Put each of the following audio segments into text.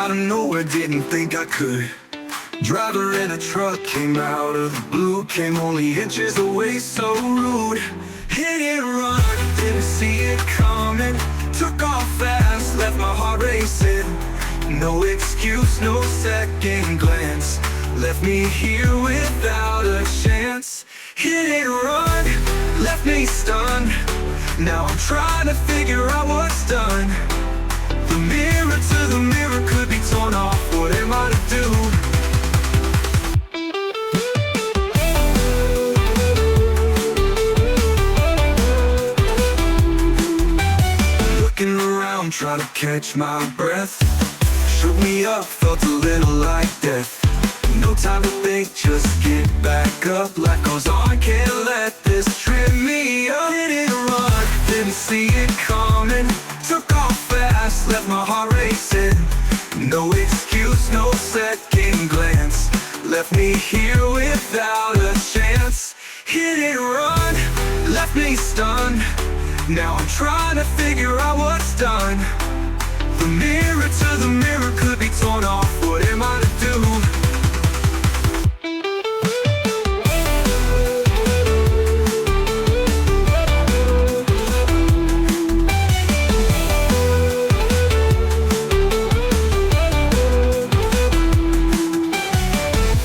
out of nowhere, didn't think I could. Driver in a truck came out of the blue, came only inches away, so rude. Hit and run, didn't see it coming. Took off fast, left my heart racing. No excuse, no second glance, left me here without a chance. Hit and run, left me stunned. Now I'm trying to figure out what's done. The mirror to the mirror could be torn off. What am I to do? Looking around, trying to catch my breath. Shook me up, felt a little like death. No time to think, just get back up. Life goes on, can't let this trip me up. Hit and run, didn't see it coming. Took off fast, left my heart racing. No excuse, no second glance, left me here without a chance. Hit and run, left me stunned. Now I'm trying to figure out what's done. The mirror to the mirror could be torn off. What am I to do?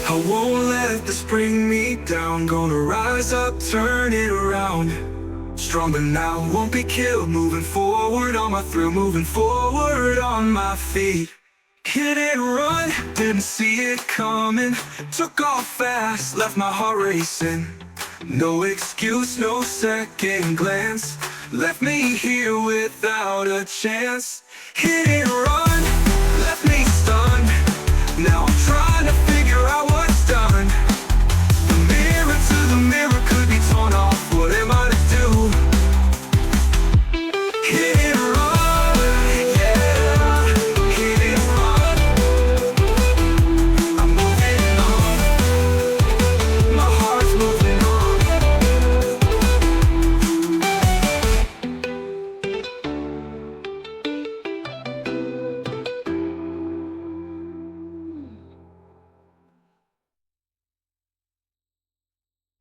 I won't let this bring me down. Gonna rise up, turn it around. Stronger now, won't be killed. Moving forward on my thrill, moving forward on my feet. Hit and run, didn't see it coming. Took off fast, left my heart racing. No excuse, no second glance, left me here without a chance. Hit and run,